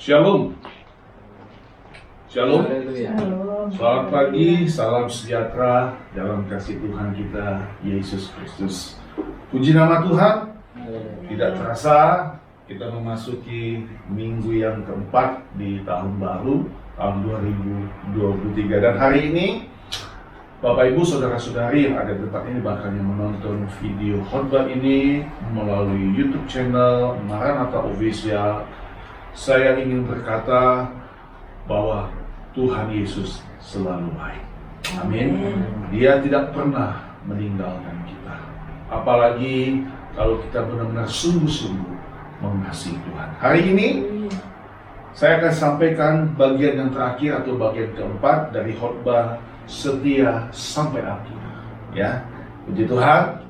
Shalom. Shalom. Halo. Selamat pagi, salam sejahtera dalam kasih Tuhan kita Yesus Kristus. Puji nama Tuhan. Tidak terasa kita memasuki minggu yang keempat di tahun baru, tahun 2023. Dan hari ini Bapak Ibu Saudara-saudari yang ada di tempat ini, bahkan yang menonton video khotbah ini melalui YouTube channel Maranatha Official, saya ingin berkata bahwa Tuhan Yesus selalu baik. Amin. Dia tidak pernah meninggalkan kita. Apalagi kalau kita benar-benar sungguh-sungguh mengasihi Tuhan. Hari ini saya akan sampaikan bagian yang terakhir atau bagian keempat dari khotbah setia sampai akhir. Ya, puji Tuhan.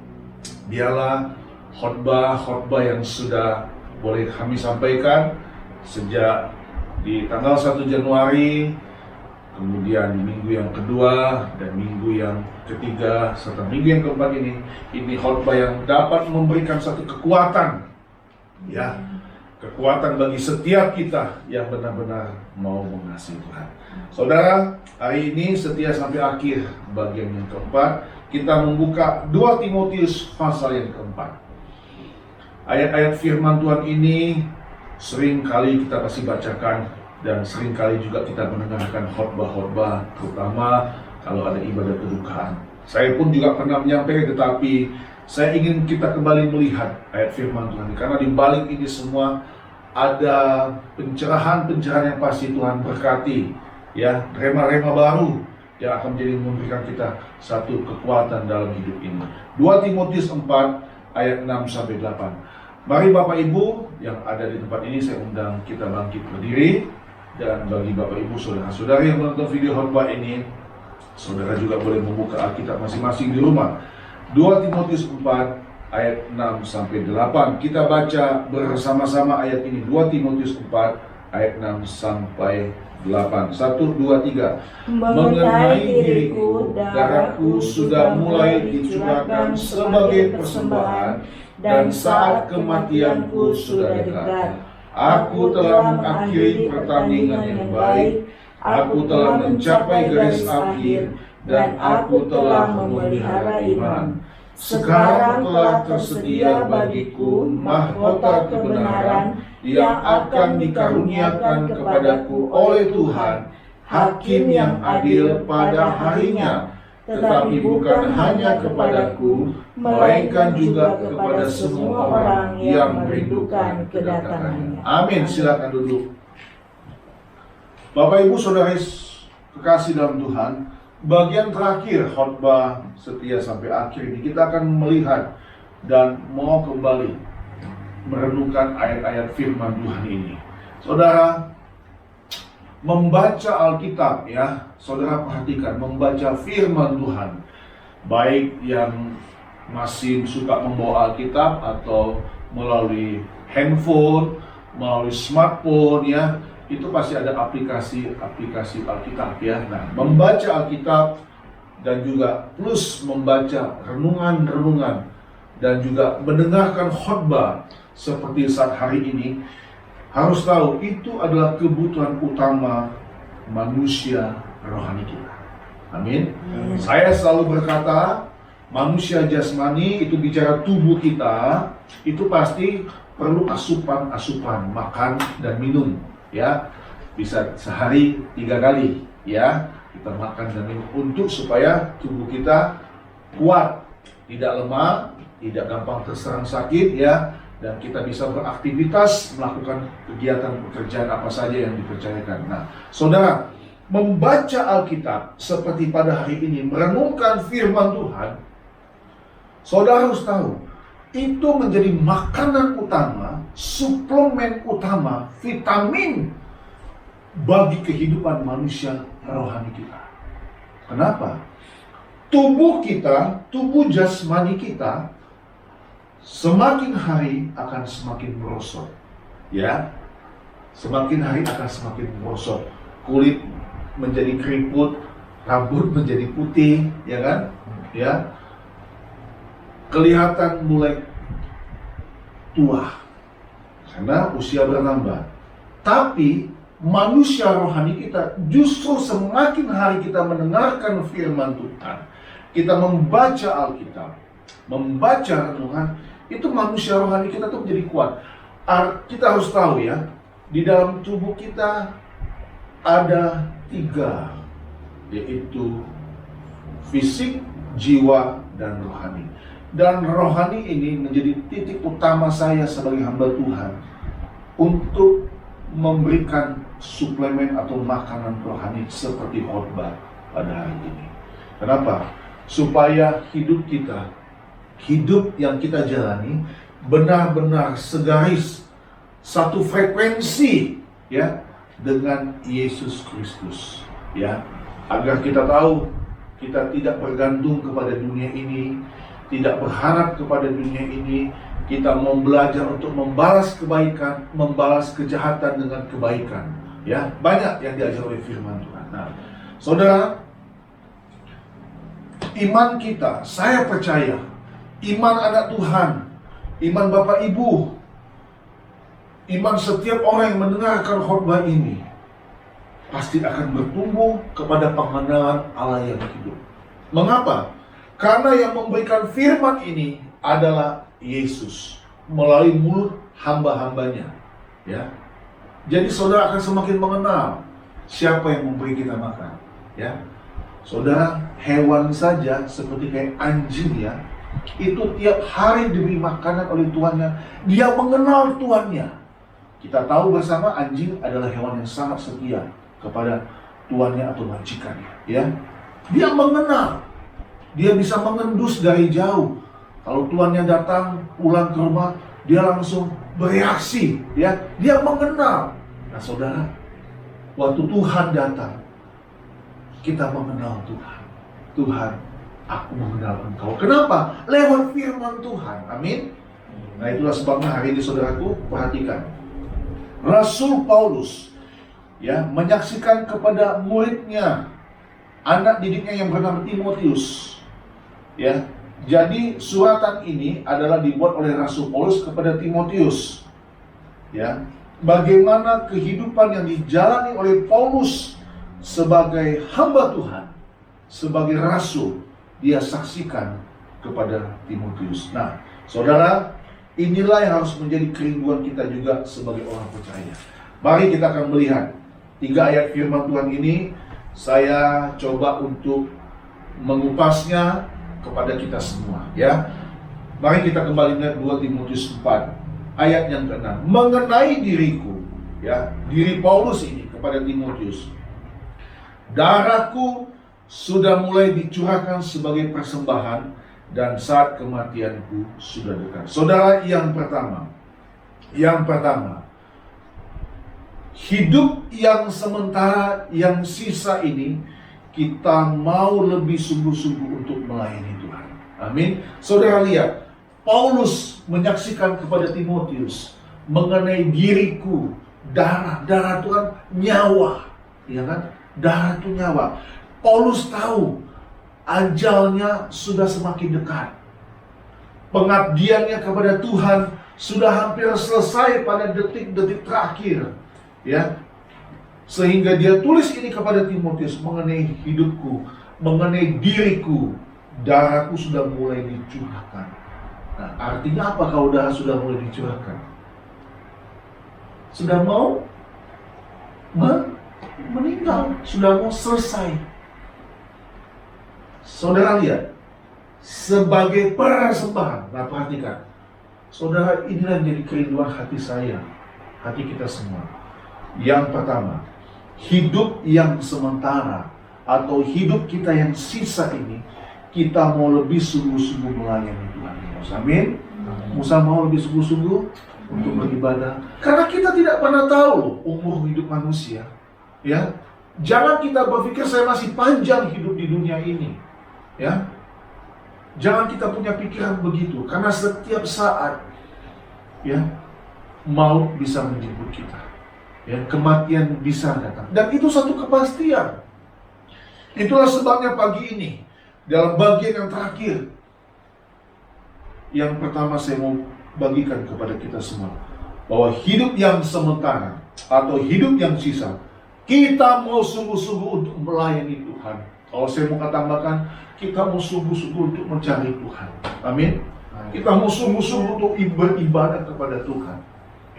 Biarlah khotbah yang sudah boleh kami sampaikan sejak di tanggal 1 Januari, kemudian di minggu yang kedua dan minggu yang ketiga serta minggu yang keempat ini khotbah yang dapat memberikan satu kekuatan, ya, kekuatan bagi setiap kita yang benar-benar mau mengasihi Tuhan. Saudara, hari ini setia sampai akhir bagian yang keempat, kita membuka 2 Timotius pasal yang keempat. Ayat-ayat firman Tuhan ini sering kali kita pasti bacakan dan sering kali juga kita mendengarkan khotbah-khotbah, terutama kalau ada ibadah kedukaan. Saya pun juga pernah menyampaikan, tetapi saya ingin kita kembali melihat ayat firman Tuhan, karena di balik ini semua ada pencerahan-pencerahan yang pasti Tuhan berkati, ya, rema-rema baru yang akan menjadi memberikan kita satu kekuatan dalam hidup ini. 2 Timotius 4 ayat 6-8. Mari Bapak Ibu yang ada di tempat ini, saya undang kita bangkit berdiri. Dan bagi Bapak Ibu saudara-saudari yang menonton video khotbah ini, saudara juga boleh membuka Alkitab masing-masing di rumah. 2 Timotius 4 ayat 6-8. Kita baca bersama-sama ayat ini. 2 Timotius 4 ayat 6-8. 1, 2, 3. Mengenai diriku, darahku sudah mulai dicurahkan sebagai persembahan, dan saat kematianku sudah dekat. Aku telah mengakhiri pertandingan yang baik, aku telah mencapai garis akhir, dan aku telah memelihara iman. Sekarang telah tersedia bagiku mahkota kebenaran yang akan dikaruniakan kepadaku oleh Tuhan, Hakim yang adil pada harinya. Tetapi bukan hanya kepadaku, melainkan juga kepada semua orang yang merindukan kedatangannya. Amin. Silakan duduk. Bapak Ibu Saudara kekasih dalam Tuhan, bagian terakhir khotbah setia sampai akhir ini kita akan melihat dan mau kembali merenungkan ayat-ayat firman Tuhan ini. Saudara, membaca Alkitab, ya, saudara perhatikan, membaca firman Tuhan, baik yang masih suka membawa Alkitab atau melalui handphone, melalui smartphone, ya, itu pasti ada aplikasi Alkitab, ya. Nah, membaca Alkitab dan juga plus membaca renungan-renungan dan juga mendengarkan khotbah seperti saat hari ini, harus tahu itu adalah kebutuhan utama manusia rohani kita. Amin. Saya selalu berkata, manusia jasmani itu bicara tubuh kita, itu pasti perlu asupan, makan dan minum, ya. Bisa sehari 3 kali, ya. Kita makan dan minum untuk supaya tubuh kita kuat, tidak lemah, tidak gampang terserang sakit, ya. Dan kita bisa beraktivitas, melakukan kegiatan pekerjaan apa saja yang dipercayakan. Nah, saudara, membaca Alkitab seperti pada hari ini, merenungkan firman Tuhan, saudara harus tahu, itu menjadi makanan utama, suplemen utama, vitamin bagi kehidupan manusia rohani kita. Kenapa? Tubuh kita, tubuh jasmani kita, semakin hari akan semakin merosot, ya. Semakin hari akan semakin merosot. Kulit menjadi keriput, rambut menjadi putih, ya kan? Ya. Kelihatan mulai tua karena usia bertambah. Tapi manusia rohani kita justru semakin hari kita mendengarkan firman Tuhan, kita membaca Alkitab, membaca renungan, itu manusia rohani kita tuh menjadi kuat. Kita harus tahu ya, di dalam tubuh kita ada 3, yaitu fisik, jiwa, dan rohani. Dan rohani ini menjadi titik utama saya sebagai hamba Tuhan untuk memberikan suplemen atau makanan rohani seperti khotbah pada hari ini. Kenapa? Supaya hidup kita, hidup yang kita jalani benar-benar segaris, satu frekuensi ya dengan Yesus Kristus, ya, agar kita tahu kita tidak bergantung kepada dunia ini, tidak berharap kepada dunia ini. Kita mau belajar untuk membalas kebaikan, membalas kejahatan dengan kebaikan, ya, banyak yang diajar oleh firman Tuhan. Nah, saudara, iman kita, saya percaya, iman anak Tuhan, iman Bapak Ibu, iman setiap orang yang mendengarkan khotbah ini pasti akan bertumbuh kepada pengenalan Allah yang hidup. Mengapa? Karena yang memberikan firman ini adalah Yesus melalui mulut hamba-hambanya, ya. Jadi saudara akan semakin mengenal siapa yang memberi kita makan, ya. Saudara, hewan saja seperti kayak anjing, ya, itu tiap hari diberi makanan oleh tuannya. Dia mengenal tuannya. Kita tahu bersama anjing adalah hewan yang sangat setia kepada tuannya atau majikannya, ya. Dia mengenal. Dia bisa mengendus dari jauh. Kalau tuannya datang pulang ke rumah, dia langsung bereaksi, ya. Dia mengenal. Nah, saudara, waktu Tuhan datang, kita mengenal Tuhan. Tuhan, aku mengenal Engkau. Kenapa? Lewat firman Tuhan. Amin. Nah, itulah sebabnya hari ini saudaraku, perhatikan. Rasul Paulus, ya, menyaksikan kepada muridnya, anak didiknya yang bernama Timotius, ya. Jadi suratan ini adalah dibuat oleh Rasul Paulus kepada Timotius, ya. Bagaimana kehidupan yang dijalani oleh Paulus sebagai hamba Tuhan, sebagai rasul, dia saksikan kepada Timotius. Nah, saudara, inilah yang harus menjadi kerinduan kita juga sebagai orang percaya. Mari kita akan melihat 3 ayat firman Tuhan ini. Saya coba untuk mengupasnya kepada kita semua, ya. Mari kita kembali melihat 2 Timotius 4 ayat yang ke-6. Mengenai diriku, ya, diri Paulus ini kepada Timotius. Darahku sudah mulai dicurahkan sebagai persembahan dan saat kematianku sudah dekat. Saudara, yang pertama, hidup yang sementara, yang sisa ini, kita mau lebih sungguh-sungguh untuk melayani Tuhan. Amin. Saudara lihat, Paulus menyaksikan kepada Timotius mengenai diriku, darah itu kan nyawa, ya kan? Darah itu nyawa. Paulus tahu ajalnya sudah semakin dekat. Pengabdiannya kepada Tuhan sudah hampir selesai pada detik-detik terakhir, ya. Sehingga dia tulis ini kepada Timotius mengenai hidupku, mengenai diriku, darahku sudah mulai dicurahkan. Nah, artinya apa kalau darah sudah mulai dicurahkan? Sudah mau meninggal, sudah mau selesai. Saudara lihat, sebagai persembahan. Nah, perhatikan, saudara, inilah yang jadi kerinduan hati saya, hati kita semua. Yang pertama, hidup yang sementara atau hidup kita yang sisa ini, kita mau lebih sungguh-sungguh melayani Tuhan. Amin. Musa mau lebih sungguh-sungguh untuk beribadah, karena kita tidak pernah tahu umur hidup manusia, ya. Jangan kita berpikir saya masih panjang hidup di dunia ini, ya. Jangan kita punya pikiran begitu, karena setiap saat, ya, maut bisa menjemput kita, ya, kematian bisa datang, dan itu satu kepastian. Itulah sebabnya pagi ini, dalam bagian yang terakhir, yang pertama saya mau bagikan kepada kita semua, bahwa hidup yang sementara atau hidup yang sisa, kita mau sungguh-sungguh untuk melayani Tuhan. Kalau saya mau tambahkan, kita mau sungguh-sungguh untuk mencari Tuhan. Amin. Kita mau sungguh-sungguh untuk beribadah kepada Tuhan.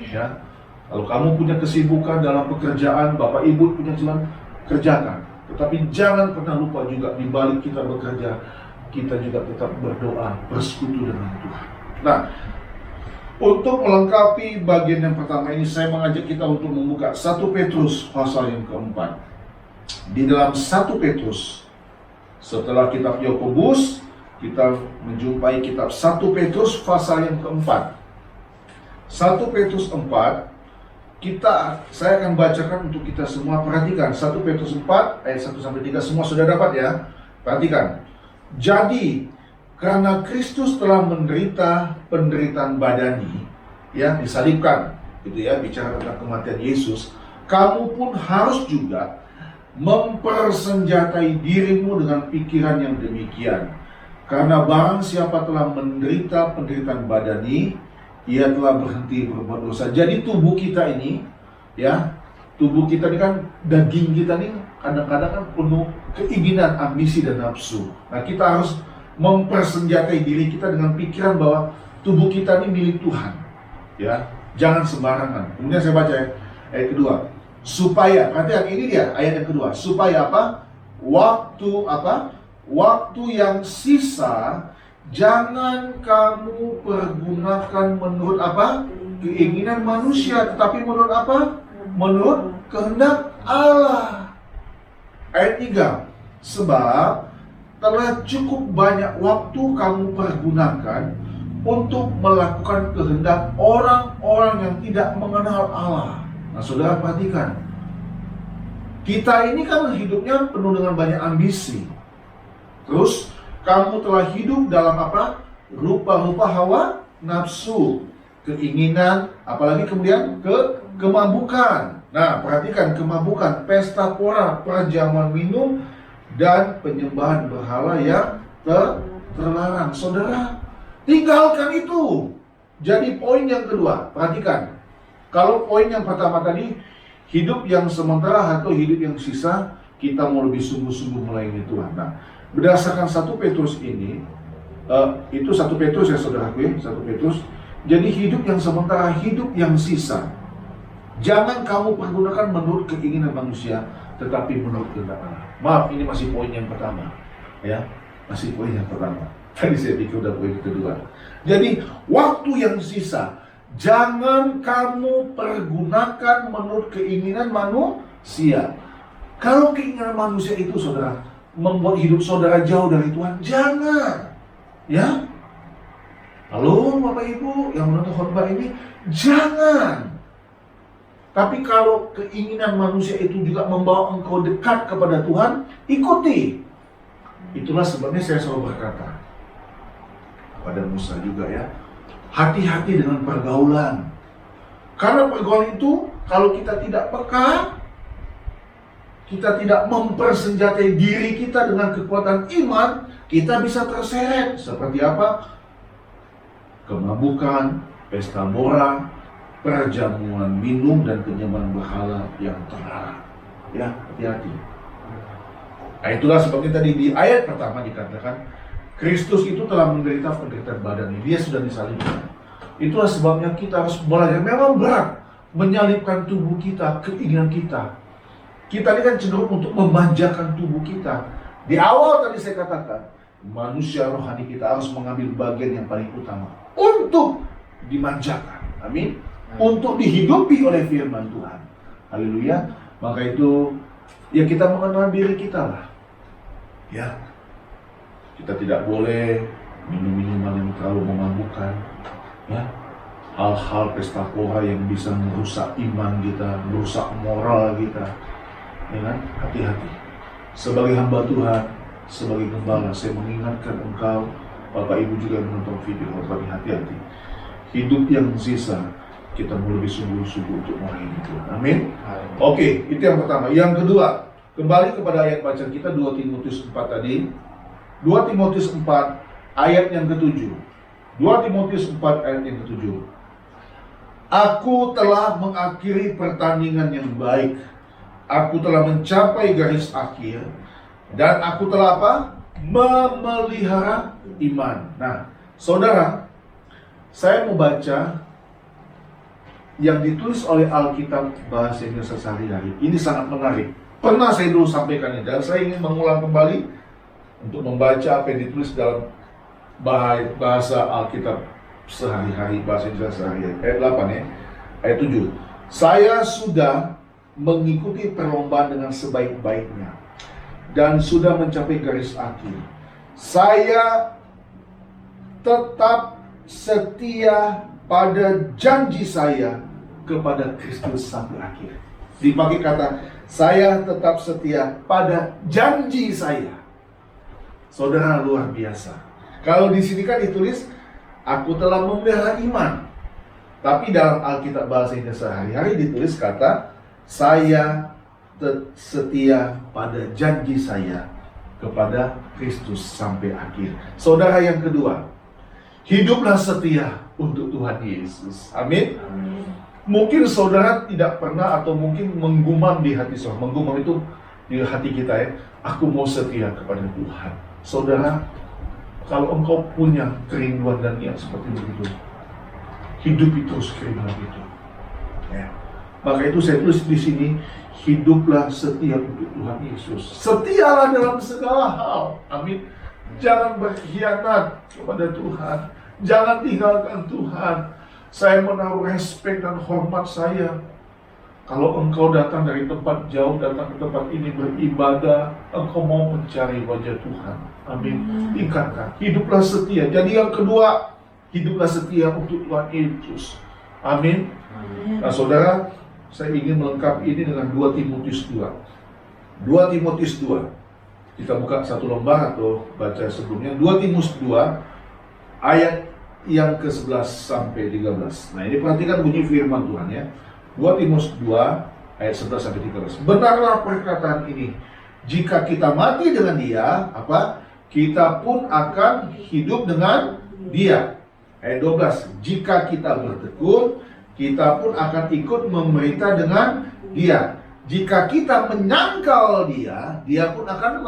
Ya. Kalau kamu punya kesibukan dalam pekerjaan, Bapak Ibu punya jalan, kerjakan. Tetapi jangan pernah lupa juga, di balik kita bekerja, kita juga tetap berdoa, bersekutu dengan Tuhan. Nah, untuk melengkapi bagian yang pertama ini, saya mengajak kita untuk membuka 1 Petrus pasal yang keempat. Di dalam 1 Petrus, setelah kitab Yakobus, kita menjumpai kitab 1 Petrus pasal yang keempat. 1 Petrus 4, saya akan bacakan untuk kita semua. Perhatikan, 1 Petrus 4 ayat 1-3, semua sudah dapat ya? Perhatikan. Jadi, karena Kristus telah menderita penderitaan badani, ya, disalibkan, gitu ya, bicara tentang kematian Yesus, kamu pun harus juga mempersenjatai dirimu dengan pikiran yang demikian. Karena barang siapa telah menderita penderitaan badani, ia telah berhenti berbuat dosa. Jadi tubuh kita ini, ya, tubuh kita ini kan, daging kita ini kadang-kadang kan penuh keinginan, ambisi dan nafsu. Nah, kita harus mempersenjatai diri kita dengan pikiran bahwa tubuh kita ini milik Tuhan, ya, jangan sembarangan. Kemudian saya baca ayat kedua, supaya, perhatikan ini dia ayat yang kedua, supaya apa? Waktu yang sisa jangan kamu pergunakan menurut apa? Keinginan manusia, tetapi menurut apa? Menurut kehendak Allah. Ayat 3, sebab telah cukup banyak waktu kamu pergunakan untuk melakukan kehendak orang-orang yang tidak mengenal Allah. Nah, saudara perhatikan, kita ini kan hidupnya penuh dengan banyak ambisi. Terus kamu telah hidup dalam apa? Rupa-rupa hawa nafsu, keinginan, apalagi kemudian kemabukan. Nah, perhatikan, kemabukan, pesta pora, perjamuan minum, dan penyembahan berhala yang terlarang. Saudara, tinggalkan itu. Jadi poin yang kedua, perhatikan. Kalau poin yang pertama tadi, hidup yang sementara atau hidup yang sisa, kita mau lebih sungguh-sungguh melayani Tuhan. Nah, berdasarkan 1 Petrus ini, itu 1 Petrus ya saudaraku ya, 1 Petrus. Jadi hidup yang sementara, hidup yang sisa, jangan kamu pergunakan menurut keinginan manusia, tetapi menurut kehendak Allah. Maaf, ini masih poin yang pertama, ya, masih poin yang pertama. Tadi saya pikir udah poin kedua. Jadi waktu yang sisa, jangan kamu pergunakan menurut keinginan manusia. Kalau keinginan manusia itu, saudara, membuat hidup saudara jauh dari Tuhan, jangan, ya. Halo Bapak Ibu yang menonton khotbah ini, jangan. Tapi kalau keinginan manusia itu juga membawa engkau dekat kepada Tuhan, ikuti. Itulah sebabnya saya selalu berkata kepada Musa juga ya, hati-hati dengan pergaulan. Karena pergaulan itu, kalau kita tidak peka, kita tidak mempersenjatai diri kita dengan kekuatan iman, kita bisa terseret. Seperti apa? Kemabukan, pesta pora, perjamuan minum, dan penyembahan berhala yang terlarang. Ya, hati-hati. Nah, itulah sebabnya tadi di ayat pertama dikatakan Kristus itu telah menderita penderitaan badan. Dia sudah disalibkan. Itulah sebabnya kita harus belajar. Memang berat menyalibkan tubuh kita, keinginan kita. Kita ini kan cenderung untuk memanjakan tubuh kita. Di awal tadi saya katakan, manusia rohani kita harus mengambil bagian yang paling utama untuk dimanjakan. Amin. Untuk dihidupi oleh firman Tuhan. Haleluya. Maka itu, ya kita mengenal diri kita lah. Ya. Kita tidak boleh minum minuman yang terlalu memabukkan. Ya. Hal-hal pesta pora yang bisa merusak iman kita, merusak moral kita. Ya kan? Hati-hati. Sebagai hamba Tuhan, sebagai gembala, saya mengingatkan engkau, Bapak Ibu juga yang menonton video, hati-hati. Hidup yang sisa, kita mau lebih sungguh-sungguh untuk melayani Tuhan. Amin. Oke, itu yang pertama. Yang kedua, kembali kepada ayat bacaan kita 2 Timotius 4 tadi. 2 Timotius 4 ayat yang ke-7. 2 Timotius 4 ayat yang ke-7. Aku telah mengakhiri pertandingan yang baik. Aku telah mencapai garis akhir. Dan aku telah apa? Memelihara iman. Nah, saudara, saya mau baca yang ditulis oleh Alkitab bahasa Indonesia sehari-hari. Ini sangat menarik. Pernah saya dulu sampaikan ini, dan saya ingin mengulang kembali untuk membaca apa yang ditulis dalam bahasa Alkitab sehari-hari, bahasa Indonesia sehari-hari. Ayat 8 ya, ayat 7. Saya sudah mengikuti perlombaan dengan sebaik-baiknya dan sudah mencapai garis akhir. Saya tetap setia pada janji saya kepada Kristus sampai akhir. Dipakai kata, saya tetap setia pada janji saya. Saudara, luar biasa. Kalau di sini kan ditulis, aku telah memelihara iman. Tapi dalam Alkitab bahasa Indonesia sehari-hari ditulis kata, saya setia pada janji saya kepada Kristus sampai akhir. Saudara, yang kedua, hiduplah setia untuk Tuhan Yesus. Amin. Mungkin saudara tidak pernah atau mungkin menggumam di hati saudara. Menggumam itu di hati kita ya. Aku mau setia kepada Tuhan. Saudara, kalau engkau punya kerinduan dan niat seperti begitu, hidup itu terus kerinduan itu. Ya. Maka itu saya tulis di sini, hiduplah setia untuk Tuhan Yesus. Setialah dalam segala hal. Amin. Jangan berkhianat kepada Tuhan. Jangan tinggalkan Tuhan. Saya menaruh respek dan hormat saya. Kalau engkau datang dari tempat jauh, datang ke tempat ini beribadah, engkau mau mencari wajah Tuhan. Amin. Tingkatkan. Hiduplah setia. Jadi yang kedua, hiduplah setia untuk Tuhan Yesus. Amin. Nah saudara, saya ingin melengkapi ini dengan 2 Timotius 2. 2 Timotius 2. Kita buka satu lembar atau baca sebelumnya. 2 Timotius 2 ayat yang ke-11 sampai 13. Nah ini perhatikan bunyi firman Tuhan ya. 2 Timotius 2 ayat 11 sampai 13. Benarlah perkataan ini. Jika kita mati dengan dia, apa? Kita pun akan hidup dengan dia. Ayat 12. Jika kita bertekun, kita pun akan ikut memerintah dengan dia. Jika kita menyangkal dia, dia pun akan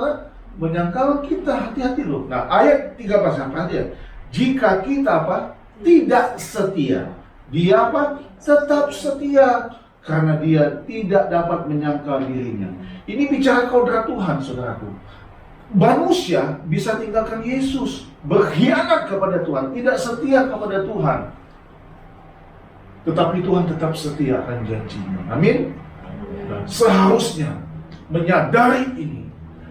menyangkal kita. Hati-hati loh. Nah ayat 13 perhatian. Jika kita apa? Tidak setia, dia apa? Tetap setia, karena dia tidak dapat menyangkal dirinya. Ini bicara kodrat Tuhan, saudaraku. Manusia bisa tinggalkan Yesus, berkhianat kepada Tuhan, tidak setia kepada Tuhan. Tetapi Tuhan tetap setia akan janjinya. Amin. Seharusnya menyadari ini,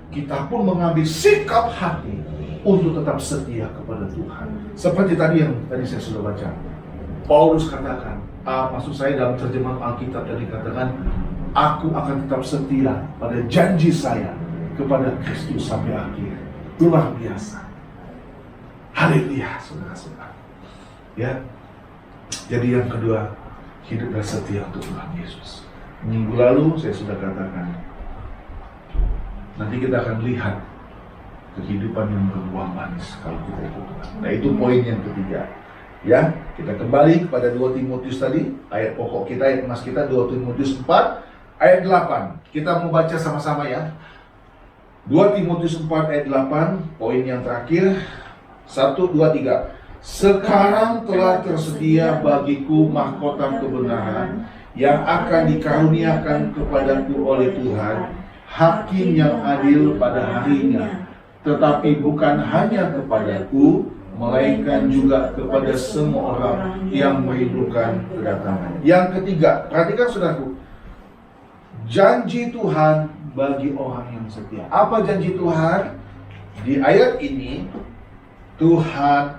kita pun mengambil sikap hati untuk tetap setia kepada Tuhan. Seperti tadi yang saya sudah baca. Paulus katakan, maksud saya dalam terjemahan Alkitab tadi katakan, aku akan tetap setia pada janji saya kepada Kristus sampai akhir. Luar biasa. Haleluya, saudara-saudara. Ya. Jadi yang kedua, hiduplah setia untuk Tuhan Yesus. Minggu lalu saya sudah katakan, nanti kita akan lihat kehidupan yang berbuah manis kalau kita ikut Tuhan. Nah itu poin yang ketiga. Ya, kita kembali kepada 2 Timotius tadi, ayat pokok kita, ayat emas kita 2 Timotius 4 ayat 8. Kita mau baca sama-sama ya. 2 Timotius 4 ayat 8, poin yang terakhir. 1, 2, 3. Sekarang telah tersedia bagiku mahkota kebenaran yang akan dikaruniakan kepadaku oleh Tuhan, hakim yang adil pada harinya. Tetapi bukan hanya kepadaku, melainkan juga kepada semua orang yang merindukan kedatangan. Yang ketiga, perhatikan saudaraku, janji Tuhan bagi orang yang setia. Apa janji Tuhan? Di ayat ini, Tuhan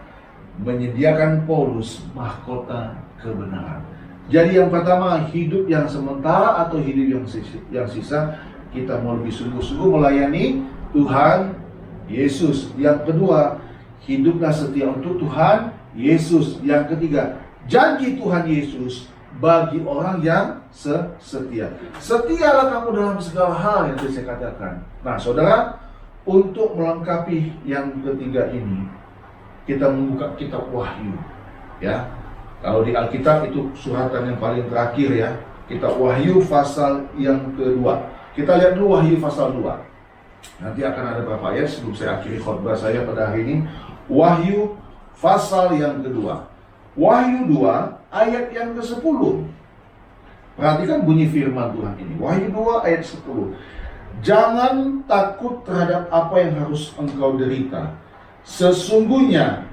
menyediakan Paulus mahkota kebenaran. Jadi yang pertama, hidup yang sementara atau hidup yang sisa, kita mau lebih sungguh-sungguh melayani Tuhan Yesus. Yang kedua, hiduplah setia untuk Tuhan Yesus. Yang ketiga, janji Tuhan Yesus bagi orang yang setia. Setialah kamu dalam segala hal yang saya katakan. Nah, saudara, untuk melengkapi yang ketiga ini, kita membuka kitab Wahyu. Ya, Kalau di Alkitab itu suratan yang paling terakhir ya. Kita Wahyu pasal yang kedua. Kita lihat dulu Wahyu pasal 2. Nanti akan ada beberapa ayat sebelum saya akhiri khotbah saya pada hari ini. Wahyu pasal yang kedua. Wahyu 2 ayat yang ke-10. Perhatikan bunyi firman Tuhan ini. Wahyu 2 ayat 10. Jangan takut terhadap apa yang harus engkau derita. Sesungguhnya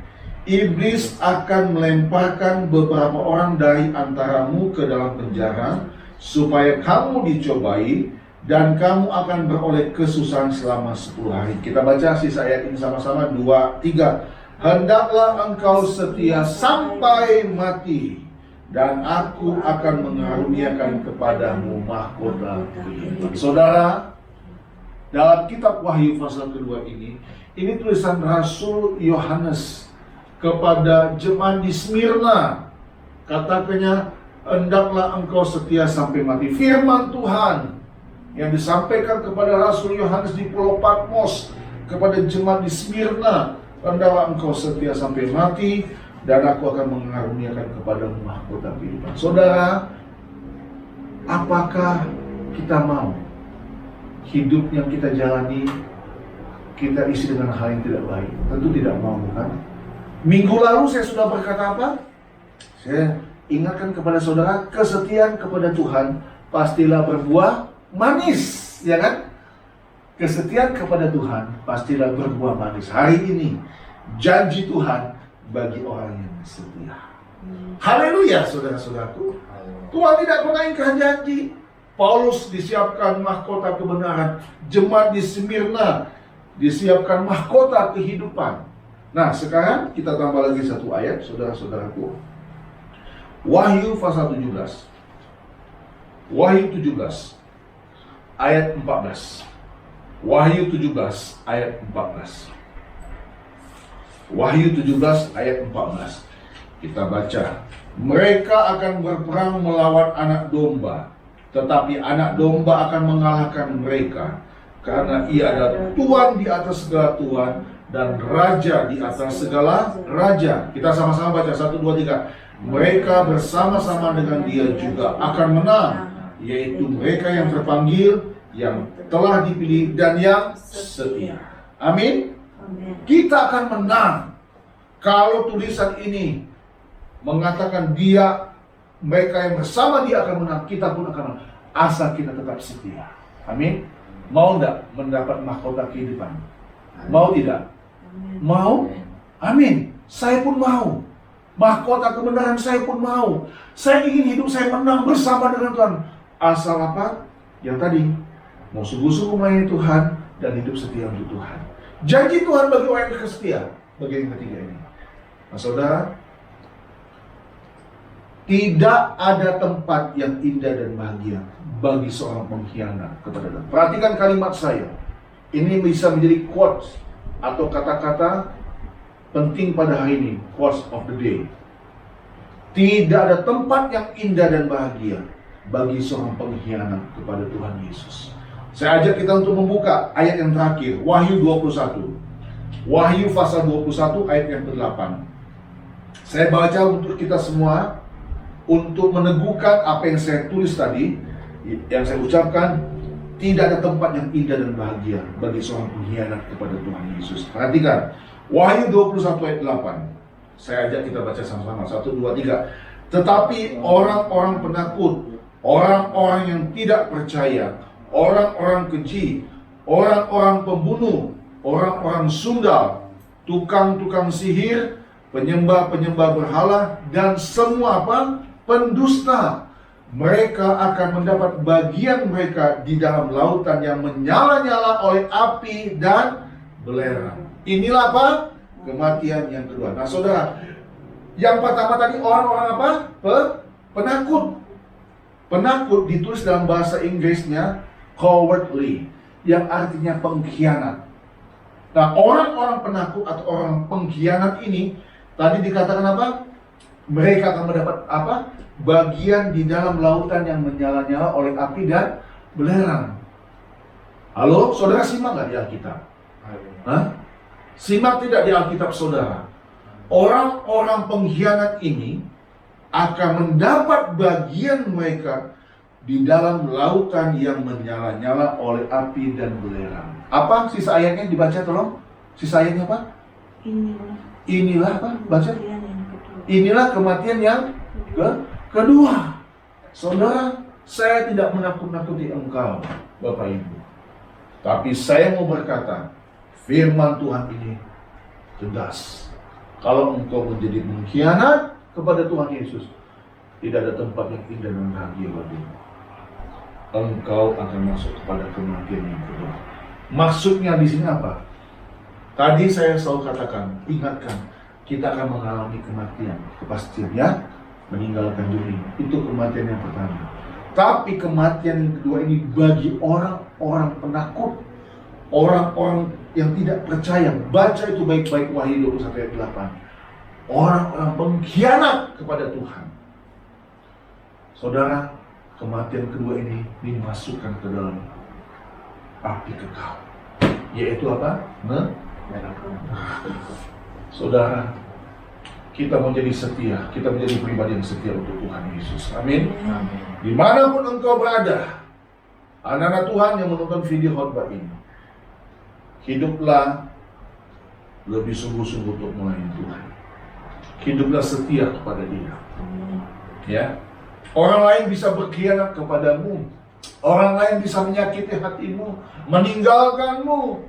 iblis akan melemparkan beberapa orang dari antaramu ke dalam penjara, supaya kamu dicobai, dan kamu akan beroleh kesusahan selama 10 hari. Kita baca sisa ayat ini sama-sama, 2, 3. Hendaklah engkau setia sampai mati, dan aku akan mengaruniakan kepadamu mahkota kehidupan. Saudara, dalam kitab Wahyu pasal kedua ini tulisan Rasul Yohanes kepada jemaat di Smyrna. Katakannya, hendaklah engkau setia sampai mati. Firman Tuhan yang disampaikan kepada Rasul Yohanes di Pulau Patmos kepada jemaat di Smyrna, hendaklah engkau setia sampai mati, dan aku akan mengaruniakan kepadamu mahkota kehidupan. Saudara, apakah kita mau hidup yang kita jalani kita isi dengan hal yang tidak baik? Tentu tidak mau, bukan? Minggu lalu saya sudah berkata apa? Saya ingatkan kepada saudara, kesetiaan kepada Tuhan pastilah berbuah manis, ya kan? Kesetiaan kepada Tuhan pastilah berbuah manis. Hari ini janji Tuhan bagi orang yang setia. Haleluya, saudara-saudaraku. Tuhan tidak pernah ingkar janji. Paulus disiapkan mahkota kebenaran, jemaat di Smyrna disiapkan mahkota kehidupan. Nah, sekarang kita tambah lagi satu ayat, saudara-saudaraku. Wahyu pasal 17. Wahyu 17 ayat 14. Wahyu 17 ayat 14. Wahyu 17 ayat 14. Kita baca. Mereka akan berperang melawan anak domba, tetapi anak domba akan mengalahkan mereka, karena ia adalah Tuhan di atas segala Tuhan dan Raja di atas segala Raja. Kita sama-sama baca, 1, 2, 3. Mereka bersama-sama dengan dia juga akan menang, yaitu mereka yang terpanggil, yang telah dipilih, dan yang setia. Amin. Kita akan menang. Kalau tulisan ini mengatakan mereka yang bersama dia akan menang, kita pun akan menang, asal kita tetap setia. Amin. Mau tidak mendapat mahkota kehidupan? Mau tidak? Mau? Amin. Saya pun mau. Mahkota kebenaran saya pun mau. Saya ingin hidup saya menang bersama dengan Tuhan. Asal apa? Yang tadi, mau sungguh-sungguh melayani Tuhan dan hidup setia untuk Tuhan. Janji Tuhan bagi orang yang setia. Bagian yang ketiga ini. Nah, saudara, tidak ada tempat yang indah dan bahagia bagi seorang pengkhianat kepada Tuhan. Perhatikan kalimat saya. Ini bisa menjadi quotes atau kata-kata penting pada hari ini. Quotes of the day. Tidak ada tempat yang indah dan bahagia bagi seorang pengkhianat kepada Tuhan Yesus. Saya ajak kita untuk membuka ayat yang terakhir, Wahyu 21. Wahyu pasal 21 ayat yang ke-8. Saya baca untuk kita semua, untuk meneguhkan apa yang saya tulis tadi, yang saya ucapkan. Tidak ada tempat yang indah dan bahagia bagi seorang pengkhianat kepada Tuhan Yesus. Perhatikan, Wahyu 21 ayat 8. Saya ajak kita baca sama-sama, 1, 2, 3. Tetapi orang-orang penakut, orang-orang yang tidak percaya, orang-orang keji, orang-orang pembunuh, orang-orang sundal, tukang-tukang sihir, penyembah-penyembah berhala, dan semua apa? Pendusta. Mereka akan mendapat bagian mereka di dalam lautan yang menyala-nyala oleh api dan belerang. Inilah apa? Kematian yang kedua. Nah, saudara, yang pertama tadi orang-orang apa? Penakut. Penakut ditulis dalam bahasa Inggrisnya cowardly, yang artinya pengkhianat. Nah, orang-orang penakut atau orang pengkhianat ini tadi dikatakan apa? Mereka akan mendapat apa? Bagian di dalam lautan yang menyala-nyala oleh api dan belerang. Halo, saudara simak nggak di Alkitab? Hah? Simak tidak di Alkitab saudara? Orang-orang pengkhianat ini akan mendapat bagian mereka di dalam lautan yang menyala-nyala oleh api dan belerang. Apa sisa ayatnya dibaca tolong? Sisa ayatnya apa? Inilah apa? Baca. Inilah kematian yang kedua. Saudara, saya tidak menakut-nakuti engkau, Bapak Ibu. Tapi saya mau berkata, firman Tuhan ini tegas. Kalau engkau menjadi mengkhianat kepada Tuhan Yesus, tidak ada tempat yang indah dan bahagia bagimu. Engkau akan masuk kepada kematian yang kedua. Maksudnya di sini apa? Tadi saya selalu katakan, ingatkan, kita akan mengalami kematian, kepastian ya, meninggalkan dunia. Itu kematian yang pertama. Tapi kematian yang kedua ini bagi orang-orang penakut, orang-orang yang tidak percaya. Baca itu baik-baik Wahyu 21 ayat 8. Orang-orang pengkhianat kepada Tuhan. Saudara, kematian kedua ini dimasukkan ke dalam api kekal. Yaitu apa? Saudara, kita menjadi setia, kita menjadi pribadi yang setia untuk Tuhan Yesus. Amin. Dimanapun engkau berada, anak-anak Tuhan yang menonton video khotbah ini, hiduplah lebih sungguh-sungguh untuk melayani Tuhan. Hiduplah setia kepada Dia. Ya, orang lain bisa berkhianat kepadamu, orang lain bisa menyakiti hatimu, meninggalkanmu,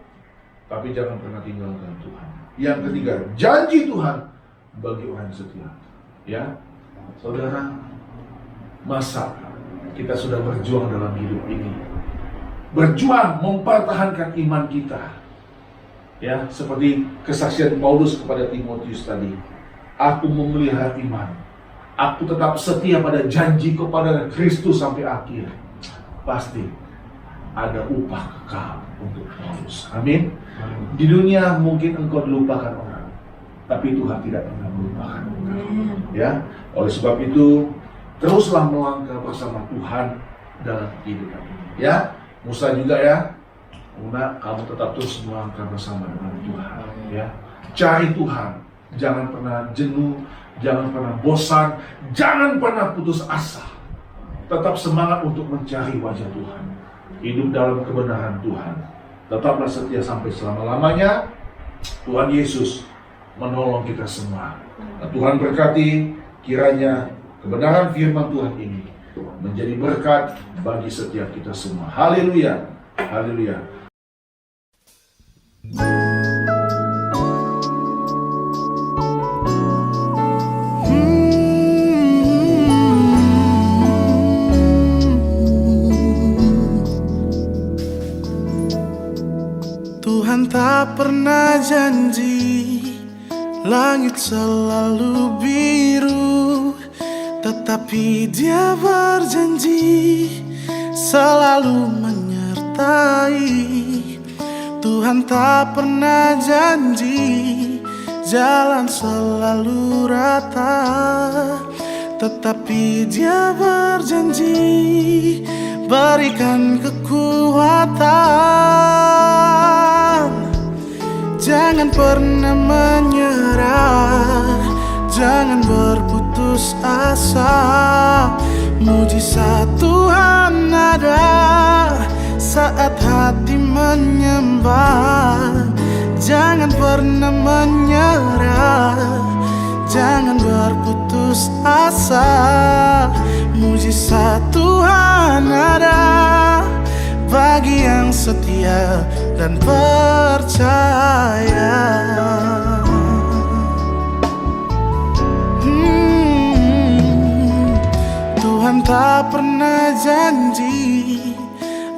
tapi jangan pernah tinggalkan Tuhan. Yang ketiga, janji Tuhan bagi orang yang setia. Ya, saudara, masa kita sudah berjuang dalam hidup ini, berjuang mempertahankan iman kita. Ya, seperti kesaksian Paulus kepada Timotius tadi. Aku memelihara iman. Aku tetap setia pada janji kepada Kristus sampai akhir. Pasti ada upah kekal untuk Paulus. Amin. Di dunia mungkin engkau dilupakan orang, tapi Tuhan tidak pernah melupakan engkau. Ya, oleh sebab itu teruslah melangkah bersama Tuhan dalam kehidupan ini. Ya, Musa juga ya. Una, kamu tetap terus melangkah bersama dengan Tuhan. Ya, cari Tuhan. Jangan pernah jenuh, jangan pernah bosan, jangan pernah putus asa. Tetap semangat untuk mencari wajah Tuhan. Hidup dalam kebenaran Tuhan. Tetaplah setia sampai selama-lamanya. Tuhan Yesus menolong kita semua. Nah, Tuhan berkati, kiranya kebenaran firman Tuhan ini menjadi berkat bagi setiap kita semua. Haleluya. Haleluya. Tuhan tak pernah janji langit selalu biru, tetapi Dia berjanji selalu menyertai. Tuhan tak pernah janji jalan selalu rata, tetapi Dia berjanji berikan kekuatan. Jangan pernah menyerah, jangan berputus asa. Mujizat Tuhan ada saat hati menyembah. Jangan pernah menyerah, jangan berputus asa. Mujizat Tuhan ada bagi yang setia dan percaya. Tuhan tak pernah janji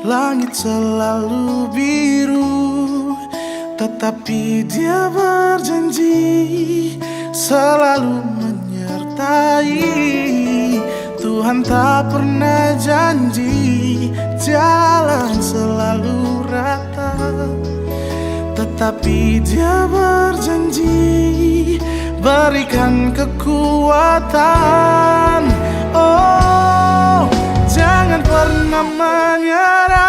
langit selalu biru, tetapi Dia berjanji selalu menyertai. Tuhan tak pernah janji jalan selalu rata, tetapi Dia berjanji berikan kekuatan. Oh, jangan pernah menyerah,